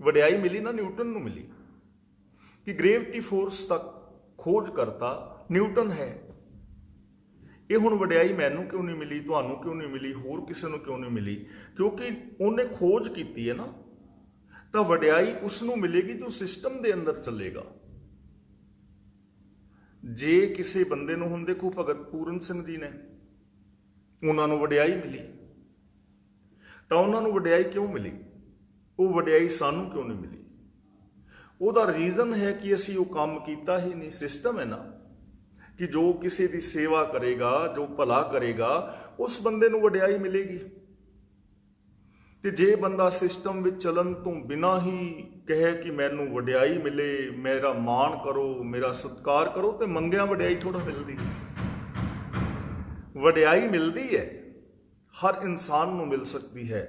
ਵਡਿਆਈ ਮਿਲੀ ਨਾ, ਨਿਊਟਨ ਨੂੰ ਮਿਲੀ ਕਿ ਗ੍ਰੇਵਿਟੀ ਫੋਰਸ ਤੱਕ ਖੋਜ ਕਰਤਾ ਨਿਊਟਨ ਹੈ। ਇਹ ਹੁਣ ਵਡਿਆਈ ਮੈਨੂੰ ਕਿਉਂ ਨਹੀਂ ਮਿਲੀ, ਤੁਹਾਨੂੰ ਕਿਉਂ ਨਹੀਂ ਮਿਲੀ, ਹੋਰ ਕਿਸੇ ਨੂੰ ਕਿਉਂ ਨਹੀਂ ਮਿਲੀ? ਕਿਉਂਕਿ ਉਹਨੇ ਖੋਜ ਕੀਤੀ ਹੈ ਨਾ। ਤਾਂ ਵਡਿਆਈ ਉਸ ਨੂੰ ਮਿਲੇਗੀ ਜੋ ਸਿਸਟਮ ਦੇ ਅੰਦਰ ਚੱਲੇਗਾ। ਜੇ ਕਿਸੇ ਬੰਦੇ ਨੂੰ, ਹੁਣ ਦੇਖੋ ਭਗਤ ਪੂਰਨ ਸਿੰਘ ਜੀ ਨੇ, ਉਹਨਾਂ ਨੂੰ ਵਡਿਆਈ ਮਿਲੀ, ਤਾਂ ਉਹਨਾਂ ਨੂੰ ਵਡਿਆਈ ਕਿਉਂ ਮਿਲੀ? ਉਹ ਵਡਿਆਈ ਸਾਨੂੰ ਕਿਉਂ ਨਹੀਂ ਮਿਲੀ? ਉਹਦਾ ਰੀਜ਼ਨ ਹੈ ਕਿ ਅਸੀਂ ਉਹ ਕੰਮ ਕੀਤਾ ਹੀ ਨਹੀਂ। ਸਿਸਟਮ ਹੈ ਨਾ ਕਿ ਜੋ ਕਿਸੇ ਦੀ ਸੇਵਾ ਕਰੇਗਾ, ਜੋ ਭਲਾ ਕਰੇਗਾ, ਉਸ ਬੰਦੇ ਨੂੰ ਵਡਿਆਈ ਮਿਲੇਗੀ। ਤੇ ਜੇ ਬੰਦਾ ਸਿਸਟਮ ਵਿੱਚ ਚੱਲਣ ਤੋਂ ਬਿਨਾਂ ਹੀ ਕਹੇ ਕਿ ਮੈਨੂੰ ਵਡਿਆਈ ਮਿਲੇ, ਮੇਰਾ ਮਾਣ ਕਰੋ, ਮੇਰਾ ਸਤਿਕਾਰ ਕਰੋ, ਤੇ ਮੰਗਿਆ ਵਡਿਆਈ ਥੋੜਾ ਮਿਲਦੀ। ਵਡਿਆਈ ਮਿਲਦੀ ਹੈ, ਹਰ ਇਨਸਾਨ ਨੂੰ ਮਿਲ ਸਕਦੀ ਹੈ,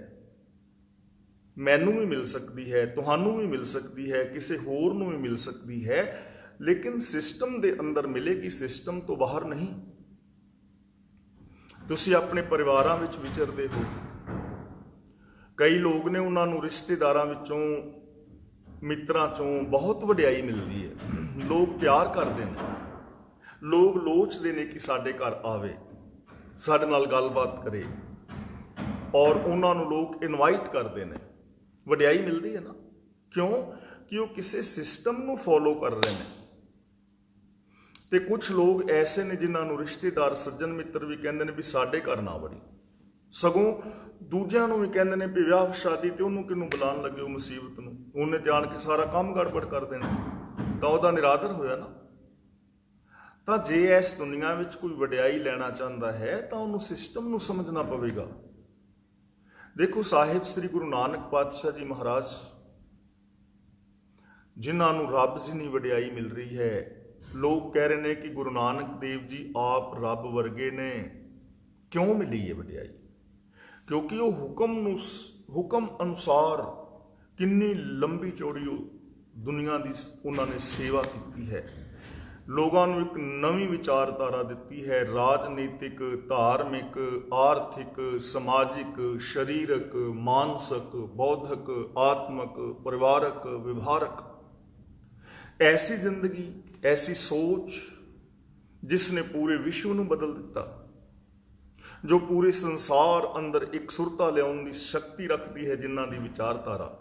ਮੈਨੂੰ ਵੀ ਮਿਲ ਸਕਦੀ ਹੈ, ਤੁਹਾਨੂੰ ਵੀ ਮਿਲ ਸਕਦੀ ਹੈ, ਕਿਸੇ ਹੋਰ ਨੂੰ ਵੀ ਮਿਲ ਸਕਦੀ ਹੈ, ਲੇਕਿਨ ਸਿਸਟਮ ਦੇ ਅੰਦਰ ਮਿਲੇਗੀ, ਸਿਸਟਮ ਤੋਂ ਬਾਹਰ ਨਹੀਂ। ਤੁਸੀਂ ਆਪਣੇ ਪਰਿਵਾਰਾਂ ਵਿੱਚ ਵਿਚਰਦੇ ਹੋ, ਕਈ ਲੋਕ ਨੇ, ਉਹਨਾਂ ਨੂੰ ਰਿਸ਼ਤੇਦਾਰਾਂ ਵਿੱਚੋਂ, ਮਿੱਤਰਾਂ ਚੋਂ ਬਹੁਤ ਵਡਿਆਈ ਮਿਲਦੀ ਹੈ। ਲੋਕ ਪਿਆਰ ਕਰਦੇ ਨੇ, ਲੋਕ ਲੋਚਦੇ ਨੇ ਕਿ ਸਾਡੇ ਘਰ ਆਵੇ, ਸਾਡੇ ਨਾਲ ਗੱਲਬਾਤ ਕਰੇ, ਔਰ ਉਹਨਾਂ ਨੂੰ ਲੋਕ ਇਨਵਾਈਟ ਕਰਦੇ ਨੇ। ਵਡਿਆਈ ਮਿਲਦੀ ਹੈ ਨਾ, ਕਿਉਂ? ਕਿ ਉਹ ਕਿਸੇ ਸਿਸਟਮ ਨੂੰ ਫੋਲੋ ਕਰ ਰਹੇ ਨੇ। ਤੇ ਕੁਝ ਲੋਕ ਐਸੇ ਨੇ ਜਿਨ੍ਹਾਂ ਨੂੰ ਰਿਸ਼ਤੇਦਾਰ, ਸੱਜਣ ਮਿੱਤਰ ਵੀ ਕਹਿੰਦੇ ਨੇ ਵੀ ਸਾਡੇ ਘਰ ਨਾ ਵੜੀ, ਸਗੋਂ ਦੂਜਿਆਂ ਨੂੰ ਵੀ ਕਹਿੰਦੇ ਨੇ ਵੀ ਵਿਆਹ ਸ਼ਾਦੀ ਤੇ ਉਹਨੂੰ ਕਿਹਨੂੰ ਬੁਲਾਉਣ ਲੱਗੇ ਹੋ ਮੁਸੀਬਤ ਨੂੰ, ਉਹਨੇ ਜਾਣ ਕੇ ਸਾਰਾ ਕੰਮ ਗੜਬੜ ਕਰ ਦੇਣਾ, ਤਾਂ ਉਹਦਾ ਨਿਰਾਦਰ ਹੋਇਆ ਨਾ। ਤਾਂ ਜੇ ਇਸ ਦੁਨੀਆ ਵਿੱਚ ਕੋਈ ਵਡਿਆਈ ਲੈਣਾ ਚਾਹੁੰਦਾ ਹੈ ਤਾਂ ਉਹਨੂੰ ਸਿਸਟਮ ਨੂੰ ਸਮਝਣਾ ਪਵੇਗਾ। ਦੇਖੋ, ਸਾਹਿਬ ਸ੍ਰੀ ਗੁਰੂ ਨਾਨਕ ਪਾਤਸ਼ਾਹ ਜੀ ਮਹਾਰਾਜ, ਜਿਨ੍ਹਾਂ ਨੂੰ ਰੱਬ ਜਿੰਨੀ ਵਡਿਆਈ ਮਿਲ ਰਹੀ ਹੈ, ਲੋਕ ਕਹਿ ਰਹੇ ਨੇ ਕਿ ਗੁਰੂ ਨਾਨਕ ਦੇਵ ਜੀ ਆਪ ਰੱਬ ਵਰਗੇ ਨੇ। ਕਿਉਂ ਮਿਲੀ ਹੈ ਵਡਿਆਈ? ਕਿਉਂਕਿ ਉਹ ਹੁਕਮ ਅਨੁਸਾਰ ਕਿੰਨੀ ਲੰਬੀ ਚੌੜੀ ਦੁਨੀਆ ਦੀ ਉਹਨਾਂ ਨੇ ਸੇਵਾ ਕੀਤੀ ਹੈ, ਲੋਕਾਂ ਨੂੰ ਇੱਕ ਨਵੀਂ ਵਿਚਾਰਧਾਰਾ ਦਿੱਤੀ ਹੈ, ਰਾਜਨੀਤਿਕ, ਧਾਰਮਿਕ, ਆਰਥਿਕ, ਸਮਾਜਿਕ, ਸਰੀਰਕ, ਮਾਨਸਿਕ, ਬੌਧਿਕ, ਆਤਮਿਕ, ਪਰਿਵਾਰਕ, ਵਿਵਹਾਰਕ। ਐਸੀ ਜ਼ਿੰਦਗੀ, ਐਸੀ ਸੋਚ ਜਿਸ ਨੇ ਪੂਰੇ ਵਿਸ਼ਵ ਨੂੰ ਬਦਲ ਦਿੱਤਾ। ਜੋ ਪੂਰੇ ਸੰਸਾਰ ਅੰਦਰ ਇਕਸੁਰਤਾ ਲਿਆਉਣ ਦੀ ਸ਼ਕਤੀ ਰੱਖਦੀ ਹੈ, ਜਿਨ੍ਹਾਂ ਦੀ ਵਿਚਾਰਧਾਰਾ।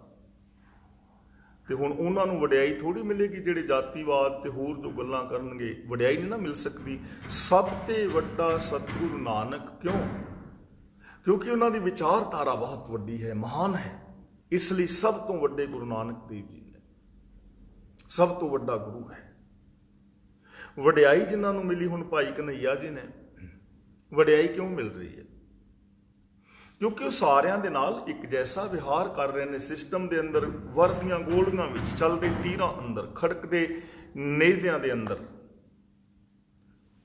ਤੇ ਹੁਣ ਉਹਨਾਂ ਨੂੰ ਵਡਿਆਈ ਥੋੜੀ ਮਿਲੇਗੀ ਜਿਹੜੇ ਜਾਤੀਵਾਦ ਤੇ ਹੋਰ ਜੋ ਗੱਲਾਂ ਕਰਨਗੇ, ਵਡਿਆਈ ਨਹੀਂ ਨਾ ਮਿਲ ਸਕਦੀ। ਸਭ ਤੇ ਵੱਡਾ ਸਤਿਗੁਰੂ ਨਾਨਕ। ਕਿਉਂ? ਕਿਉਂਕਿ ਉਹਨਾਂ ਦੀ ਵਿਚਾਰਧਾਰਾ ਬਹੁਤ ਵੱਡੀ ਹੈ, ਮਹਾਨ ਹੈ। ਇਸ ਲਈ ਸਭ ਤੋਂ ਵੱਡੇ ਗੁਰੂ ਨਾਨਕ ਦੇਵ ਜੀ ਨੇ, ਸਭ ਤੋਂ ਵੱਡਾ ਗੁਰੂ ਹੈ। ਵਡਿਆਈ ਜਿਨ੍ਹਾਂ ਨੂੰ ਮਿਲੀ ਹੁਣ ਭਾਈ ਕਨ੍ਹਈਆ ਜੀ ਨੇ, ਵਡਿਆਈ ਕਿਉਂ ਮਿਲ ਰਹੀ ਹੈ? ਕਿਉਂਕਿ ਉਹ ਸਾਰਿਆਂ ਦੇ ਨਾਲ ਇੱਕ ਜੈਸਾ ਵਿਹਾਰ ਕਰ ਰਹੇ ਨੇ। ਸਿਸਟਮ ਦੇ ਅੰਦਰ, ਵਰਦੀਆਂ ਗੋਲੀਆਂ ਵਿੱਚ, ਚੱਲਦੇ ਤੀਰਾਂ ਅੰਦਰ, ਖੜਕਦੇ ਨੇਜ਼ਿਆਂ ਦੇ ਅੰਦਰ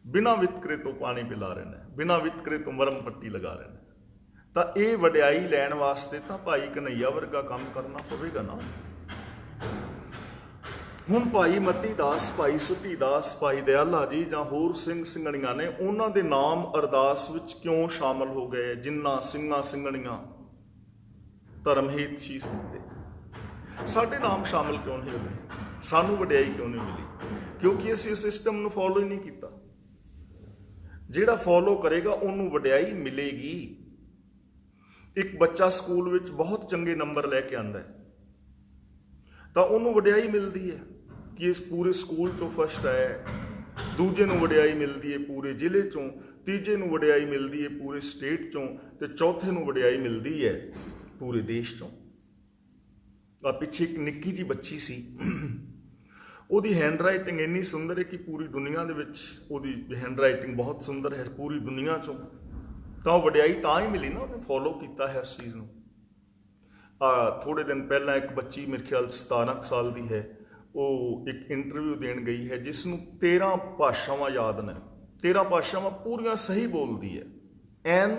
ਬਿਨਾਂ ਵਿਤਕਰੇ ਤੋਂ ਪਾਣੀ ਪਿਲਾ ਰਹੇ ਨੇ, ਬਿਨਾਂ ਵਿਤਕਰੇ ਤੋਂ ਮਰਮ ਪੱਟੀ ਲਗਾ ਰਹੇ ਨੇ। ਤਾਂ ਇਹ ਵਡਿਆਈ ਲੈਣ ਵਾਸਤੇ ਤਾਂ ਭਾਈ ਕਨ੍ਹਈਆ ਵਰਗਾ ਕੰਮ ਕਰਨਾ ਪਵੇਗਾ ਨਾ। ਹੁਣ ਭਾਈ ਮਤੀ ਦਾਸ, ਭਾਈ ਸਤੀ ਦਾਸ, ਭਾਈ ਦਿਆਲਾ ਜੀ ਜਾਂ ਹੋਰ ਸਿੰਘ ਸਿੰਘਣੀਆਂ ਨੇ, ਉਹਨਾਂ ਦੇ ਨਾਮ ਅਰਦਾਸ ਵਿੱਚ ਕਿਉਂ ਸ਼ਾਮਲ ਹੋ ਗਏ? ਜਿਨ੍ਹਾਂ ਸਿੰਘਾਂ ਸਿੰਘਣੀਆਂ ਧਰਮ ਹਿਤ ਸ਼ੀਸ ਦਿੱਤੇ, ਸਾਡੇ ਨਾਮ ਸ਼ਾਮਲ ਕਿਉਂ ਨਹੀਂ ਹੋਏ? ਸਾਨੂੰ ਵਡਿਆਈ ਕਿਉਂ ਨਹੀਂ ਮਿਲੀ? ਕਿਉਂਕਿ ਅਸੀਂ ਉਸ ਸਿਸਟਮ ਨੂੰ ਫੋਲੋ ਹੀ ਨਹੀਂ ਕੀਤਾ। ਜਿਹੜਾ ਫੋਲੋ ਕਰੇਗਾ ਉਹਨੂੰ ਵਡਿਆਈ ਮਿਲੇਗੀ। ਇੱਕ ਬੱਚਾ ਸਕੂਲ ਵਿੱਚ ਬਹੁਤ ਚੰਗੇ ਨੰਬਰ ਲੈ ਕੇ ਆਉਂਦਾ ਹੈ ਤਾਂ ਉਹਨੂੰ ਵਡਿਆਈ ਮਿਲਦੀ ਹੈ ਕਿ ਇਸ ਪੂਰੇ ਸਕੂਲ ਚੋਂ ਫਸਟ ਆਇਆ ਹੈ। ਦੂਜੇ ਨੂੰ ਵਡਿਆਈ ਮਿਲਦੀ ਹੈ ਪੂਰੇ ਜ਼ਿਲ੍ਹੇ ਚੋਂ, ਤੀਜੇ ਨੂੰ ਵਡਿਆਈ ਮਿਲਦੀ ਹੈ ਪੂਰੇ ਸਟੇਟ ਚੋਂ, ਤੇ ਚੌਥੇ ਨੂੰ ਵਡਿਆਈ ਮਿਲਦੀ ਹੈ ਪੂਰੇ ਦੇਸ਼ ਚੋਂ। ਆ ਪਿੱਛੇ ਇੱਕ ਨਿੱਕੀ ਜਿਹੀ ਬੱਚੀ ਸੀ, ਉਹਦੀ ਹੈਂਡ ਰਾਈਟਿੰਗ ਇੰਨੀ ਸੁੰਦਰ ਹੈ ਕਿ ਪੂਰੀ ਦੁਨੀਆ ਦੇ ਵਿੱਚ ਉਹਦੀ ਹੈਂਡ ਰਾਈਟਿੰਗ ਬਹੁਤ ਸੁੰਦਰ ਹੈ, ਪੂਰੀ ਦੁਨੀਆ ਚੋਂ। ਤਾਂ ਉਹ ਵਡਿਆਈ ਤਾਂ ਹੀ ਮਿਲੀ ਨਾ, ਉਹਨੇ ਫੋਲੋ ਕੀਤਾ ਹੈ ਉਸ ਚੀਜ਼ ਨੂੰ। ਥੋੜੇ ਦਿਨ ਪਹਿਲਾਂ ਇੱਕ ਬੱਚੀ, ਮੇਰੇ ਖਿਆਲ 17 ਸਾਲ ਦੀ ਹੈ, ਉਹ ਇੱਕ ਇੰਟਰਵਿਊ ਦੇਣ ਗਈ ਹੈ ਜਿਸ ਨੂੰ 13 ਭਾਸ਼ਾਵਾਂ ਯਾਦ ਨੇ। 13 ਭਾਸ਼ਾਵਾਂ ਪੂਰੀਆਂ ਸਹੀ ਬੋਲਦੀ ਹੈ, ਐਨ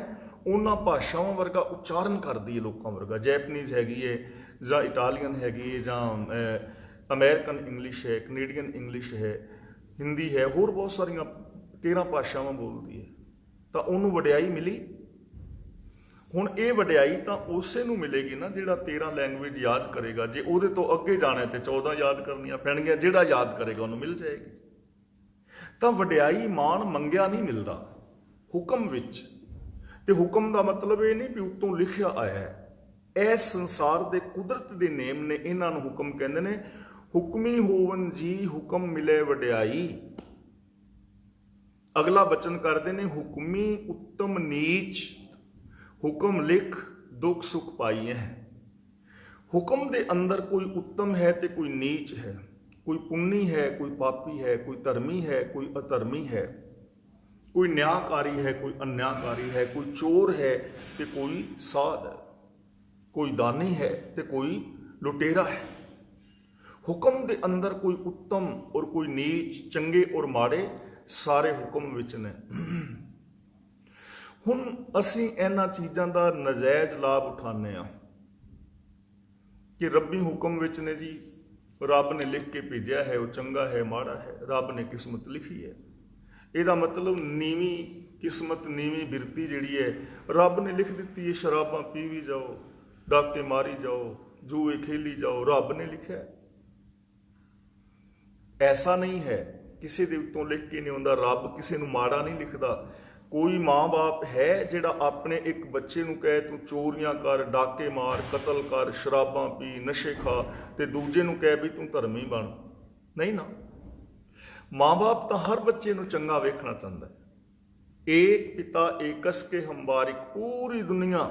ਉਹਨਾਂ ਭਾਸ਼ਾਵਾਂ ਵਰਗਾ ਉਚਾਰਨ ਕਰਦੀ ਹੈ, ਲੋਕਾਂ ਵਰਗਾ। ਜੈਪਨੀਜ਼ ਹੈਗੀ ਹੈ ਜਾਂ ਇਟਾਲੀਅਨ ਹੈਗੀ ਹੈ ਜਾਂ ਅਮਰੀਕਨ ਇੰਗਲਿਸ਼ ਹੈ, ਕੈਨੇਡੀਅਨ ਇੰਗਲਿਸ਼ ਹੈ, ਹਿੰਦੀ ਹੈ, ਹੋਰ ਬਹੁਤ ਸਾਰੀਆਂ 13 ਭਾਸ਼ਾਵਾਂ ਬੋਲਦੀ ਹੈ। ਤਾਂ ਉਹਨੂੰ ਵਡਿਆਈ ਮਿਲੀ। ਹੁਣ ਇਹ ਵਡਿਆਈ ਤਾਂ ਉਸੇ ਨੂੰ ਮਿਲੇਗੀ ਨਾ ਜਿਹੜਾ 13 ਲੈਂਗੁਏਜ ਯਾਦ ਕਰੇਗਾ। ਜੇ ਉਹਦੇ ਤੋਂ ਅੱਗੇ ਜਾਣਾ ਤੇ 14 ਯਾਦ ਕਰਨੀਆਂ ਪੈਣਗੀਆਂ, ਜਿਹੜਾ ਯਾਦ ਕਰੇਗਾ ਉਹਨੂੰ ਮਿਲ ਜਾਏਗੀ। ਤਾਂ ਵਡਿਆਈ ਮਾਣ ਮੰਗਿਆ ਨਹੀਂ ਮਿਲਦਾ, ਹੁਕਮ ਵਿੱਚ। ਤੇ ਹੁਕਮ ਦਾ ਮਤਲਬ ਇਹ ਨਹੀਂ ਵੀ ਉੱਤੋਂ ਲਿਖਿਆ ਆਇਆ ਹੈ। ਇਹ ਸੰਸਾਰ ਦੇ ਕੁਦਰਤ ਦੇ ਨੇਮ ਨੇ, ਇਹਨਾਂ ਨੂੰ ਹੁਕਮ ਕਹਿੰਦੇ ਨੇ। ਹੁਕਮੀ ਹੋਵਨ ਜੀ ਹੁਕਮ ਮਿਲੇ ਵਡਿਆਈ। ਅਗਲਾ ਬਚਨ ਕਰਦੇ ਨੇ, ਹੁਕਮੀ ਉੱਤਮ ਨੀਚ ਹੁਕਮ ਲਿਖ ਦੁੱਖ ਸੁਖ ਪਾਈਏ। ਹੁਕਮ ਦੇ ਅੰਦਰ ਕੋਈ ਉੱਤਮ ਹੈ ਤੇ ਕੋਈ ਨੀਚ ਹੈ, ਕੋਈ ਪੁੰਨੀ ਹੈ, ਕੋਈ ਪਾਪੀ ਹੈ, ਕੋਈ ਧਰਮੀ ਹੈ, ਕੋਈ ਅਧਰਮੀ ਹੈ, ਕੋਈ ਨਿਆਂਕਾਰੀ ਹੈ, ਕੋਈ ਅਨਿਆਂਕਾਰੀ ਹੈ, ਕੋਈ ਚੋਰ ਹੈ ਤੇ ਕੋਈ ਸਾਧ ਹੈ, ਕੋਈ ਦਾਨੀ ਹੈ ਤੇ ਕੋਈ ਲੁਟੇਰਾ ਹੈ। ਹੁਕਮ ਦੇ ਅੰਦਰ ਕੋਈ ਉੱਤਮ ਔਰ ਕੋਈ ਨੀਚ, ਚੰਗੇ ਔਰ ਮਾੜੇ, ਸਾਰੇ ਹੁਕਮ ਵਿੱਚ ਨੇ। ਹੁਣ ਅਸੀਂ ਇਹਨਾਂ ਚੀਜ਼ਾਂ ਦਾ ਨਜਾਇਜ਼ ਲਾਭ ਉਠਾਉਂਦੇ ਹਾਂ ਕਿ ਰੱਬੀ ਹੁਕਮ ਵਿੱਚ ਨੇ ਜੀ, ਰੱਬ ਨੇ ਲਿਖ ਕੇ ਭੇਜਿਆ ਹੈ, ਉਹ ਚੰਗਾ ਹੈ ਮਾੜਾ ਹੈ, ਰੱਬ ਨੇ ਕਿਸਮਤ ਲਿਖੀ ਹੈ। ਇਹਦਾ ਮਤਲਬ ਨੀਵੀਂ ਕਿਸਮਤ, ਨੀਵੀਂ ਬਿਰਤੀ ਜਿਹੜੀ ਹੈ ਰੱਬ ਨੇ ਲਿਖ ਦਿੱਤੀ ਹੈ। ਸ਼ਰਾਬਾਂ ਪੀਵੀ ਜਾਓ, ਡਾਕੇ ਮਾਰੀ ਜਾਓ, ਜੂਏ ਖੇਲੀ ਜਾਓ, ਰੱਬ ਨੇ ਲਿਖਿਆ। ਐਸਾ ਨਹੀਂ ਹੈ, ਕਿਸੇ ਦੇ ਉੱਤੋਂ ਲਿਖ ਕੇ ਨਹੀਂ ਆਉਂਦਾ। ਰੱਬ ਕਿਸੇ ਨੂੰ ਮਾੜਾ ਨਹੀਂ ਲਿਖਦਾ। ਕੋਈ ਮਾਂ-ਬਾਪ ਹੈ ਜਿਹੜਾ ਆਪਣੇ ਇੱਕ ਬੱਚੇ ਨੂੰ ਕਹੇ ਤੂੰ ਚੋਰੀਆਂ ਕਰ, ਡਾਕੇ ਮਾਰ, ਕਤਲ ਕਰ, ਸ਼ਰਾਬਾਂ ਪੀ, ਨਸ਼ੇ ਖਾ, ਤੇ ਦੂਜੇ ਨੂੰ ਕਹੇ ਵੀ ਤੂੰ ਧਰਮੀ ਬਣ? ਨਹੀਂ ਨਾ। ਮਾਂ-ਬਾਪ ਤਾਂ ਹਰ ਬੱਚੇ ਨੂੰ ਚੰਗਾ ਵੇਖਣਾ ਚਾਹੁੰਦਾ ਹੈ। ਏਕ ਪਿਤਾ ਏਕਸ ਕੇ ਹੰਬਾਰਿਕ, ਪੂਰੀ ਦੁਨੀਆ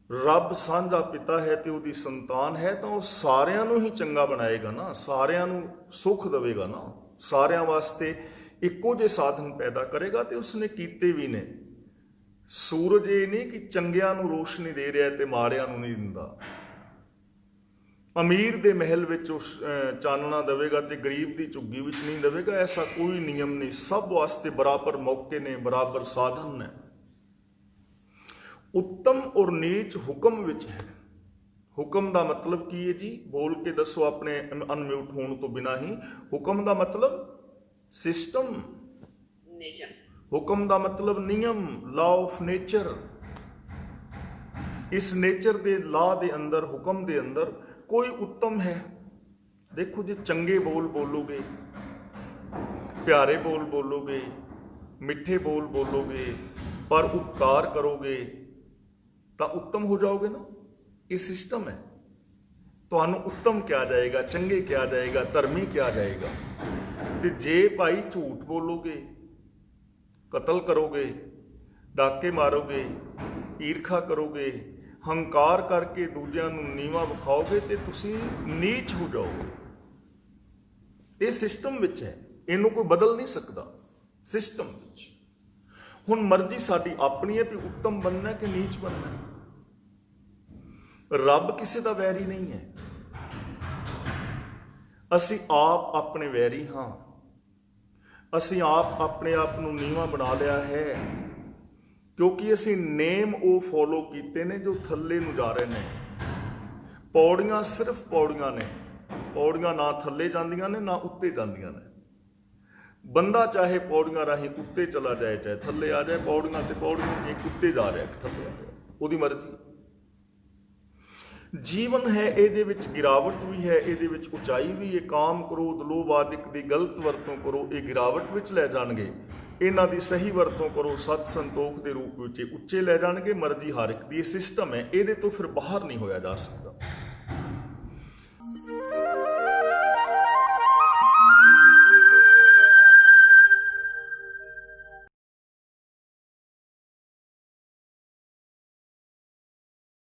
ਰੱਬ ਸਾਂਝਾ ਪਿਤਾ ਹੈ ਤੇ ਉਹਦੀ ਸੰਤਾਨ ਹੈ, ਤਾਂ ਉਹ ਸਾਰਿਆਂ ਨੂੰ ਹੀ ਚੰਗਾ ਬਣਾਏਗਾ ਨਾ, ਸਾਰਿਆਂ ਨੂੰ ਸੁੱਖ ਦੇਵੇਗਾ ਨਾ, ਸਾਰਿਆਂ ਵਾਸਤੇ ਇੱਕੋ ਜਿਹੇ ਸਾਧਨ ਪੈਦਾ ਕਰੇਗਾ। ਤੇ ਉਸਨੇ ਕੀਤੇ ਵੀ ਨੇ। ਸੂਰਜ ਇਹ ਨਹੀਂ ਕਿ ਚੰਗਿਆਂ ਨੂੰ ਰੋਸ਼ਨੀ ਦੇ ਰਿਹਾ ਤੇ ਮਾੜਿਆਂ ਨੂੰ ਨਹੀਂ ਦਿੰਦਾ। ਅਮੀਰ ਦੇ ਮਹਿਲ ਵਿੱਚ ਉਸ ਚਾਨਣਾ ਦੇਵੇਗਾ ਤੇ ਗਰੀਬ ਦੀ ਝੁੱਗੀ ਵਿੱਚ ਨਹੀਂ ਦੇਵੇਗਾ। ਐਸਾ ਕੋਈ ਨਿਯਮ ਨਹੀਂ। ਸਭ ਵਾਸਤੇ ਬਰਾਬਰ ਮੌਕੇ ਨੇ, ਬਰਾਬਰ ਸਾਧਨ ਨੇ। ਉੱਤਮ ਔਰ ਨੀਚ ਹੁਕਮ ਵਿੱਚ ਹੈ। ਹੁਕਮ ਦਾ ਮਤਲਬ ਕੀ ਹੈ ਜੀ? ਬੋਲ ਕੇ ਦੱਸੋ ਆਪਣੇ ਅਨਮਿਊਟ ਹੋਣ ਤੋਂ ਬਿਨਾਂ ਹੀ। ਹੁਕਮ ਦਾ ਮਤਲਬ ਸਿਸਟਮ, ਹੁਕਮ ਦਾ ਮਤਲਬ ਨਿਯਮ, ਲਾ ਆਫ ਨੇਚਰ। ਇਸ ਨੇਚਰ ਦੇ ਲਾ ਦੇ ਅੰਦਰ, ਹੁਕਮ ਦੇ ਅੰਦਰ ਕੋਈ ਉੱਤਮ ਹੈ। ਦੇਖੋ, ਜੇ ਚੰਗੇ ਬੋਲ ਬੋਲੋਗੇ, ਪਿਆਰੇ ਬੋਲ ਬੋਲੋਗੇ, ਮਿੱਠੇ ਬੋਲ ਬੋਲੋਗੇ, ਪਰ ਉਪਕਾਰ ਕਰੋਗੇ ਤਾਂ ਉੱਤਮ ਹੋ ਜਾਓਗੇ ਨਾ। ਇਹ ਸਿਸਟਮ ਹੈ। ਤੁਹਾਨੂੰ ਉੱਤਮ ਕਿਹਾ ਜਾਏਗਾ, ਚੰਗੇ ਕਿਹਾ ਜਾਏਗਾ, ਧਰਮੀ ਕਿਹਾ ਜਾਏਗਾ। ਤੇ ਜੇ ਭਾਈ ਝੂਠ ਬੋਲੋਗੇ, ਕਤਲ ਕਰੋਗੇ, ਡਾਕੇ ਮਾਰੋਗੇ, ਈਰਖਾ ਕਰੋਗੇ, ਹੰਕਾਰ ਕਰਕੇ ਦੂਜਿਆਂ ਨੂੰ ਨੀਵਾਂ ਵਿਖਾਓਗੇ ਤੇ ਤੁਸੀਂ ਨੀਚ ਹੋ ਜਾਓਗੇ। ਇਹ ਸਿਸਟਮ ਵਿੱਚ ਹੈ, ਇਹਨੂੰ ਕੋਈ ਬਦਲ ਨਹੀਂ ਸਕਦਾ। ਸਿਸਟਮ ਵਿੱਚ ਹੁਣ ਮਰਜ਼ੀ ਸਾਡੀ ਆਪਣੀ ਹੈ ਵੀ ਉੱਤਮ ਬਣਨਾ ਕਿ ਨੀਚ ਬਣਨਾ। ਰੱਬ ਕਿਸੇ ਦਾ ਵੈਰੀ ਨਹੀਂ ਹੈ। ਅਸੀਂ ਆਪ ਆਪਣੇ ਵੈਰੀ ਹਾਂ। ਅਸੀਂ ਆਪ ਆਪਣੇ ਆਪ ਨੂੰ ਨੀਵਾਂ ਬਣਾ ਲਿਆ ਹੈ, ਕਿਉਂਕਿ ਅਸੀਂ ਨੇਮ ਉਹ ਫੋਲੋ ਕੀਤੇ ਨੇ ਜੋ ਥੱਲੇ ਨੂੰ ਜਾ ਰਹੇ ਨੇ। ਪੌੜੀਆਂ ਸਿਰਫ ਪੌੜੀਆਂ ਨੇ, ਪੌੜੀਆਂ ਨਾ ਥੱਲੇ ਜਾਂਦੀਆਂ ਨੇ ਨਾ ਉੱਤੇ ਜਾਂਦੀਆਂ ਨੇ। ਬੰਦਾ ਚਾਹੇ ਪੌੜੀਆਂ ਰਾਹੀਂ ਉੱਤੇ ਚਲਾ ਜਾਏ ਚਾਹੇ ਥੱਲੇ ਆ ਜਾਏ, ਪੌੜੀਆਂ ਤੇ ਪੌੜੀਆਂ, ਇੱਕ ਉੱਤੇ ਜਾ ਰਿਹਾ ਇੱਕ ਥੱਲੇ ਆ ਰਿਹਾ, ਉਹਦੀ ਮਰਜ਼ੀ। ਜੀਵਨ ਹੈ, ਇਹਦੇ ਵਿੱਚ ਗਿਰਾਵਟ ਵੀ ਹੈ, ਇਹਦੇ ਵਿੱਚ ਉਚਾਈ ਵੀ ਹੈ। ਕਾਮ, ਕ੍ਰੋਧ, ਲੋਭ ਆਦਿਕ ਦੀ ਗਲਤ ਵਰਤੋਂ ਕਰੋ, ਇਹ ਗਿਰਾਵਟ ਵਿੱਚ ਲੈ ਜਾਣਗੇ। ਇਹਨਾਂ ਦੀ ਸਹੀ ਵਰਤੋਂ ਕਰੋ, ਸਤ ਸੰਤੋਖ ਦੇ ਰੂਪ ਵਿੱਚ ਉੱਚੇ ਲੈ ਜਾਣਗੇ। ਮਰਜ਼ੀ ਹਰ ਇੱਕ ਦੀ ਇਹ ਸਿਸਟਮ ਹੈ, ਇਹਦੇ ਤੋਂ ਫਿਰ ਬਾਹਰ ਨਹੀਂ ਹੋਇਆ ਜਾ ਸਕਦਾ।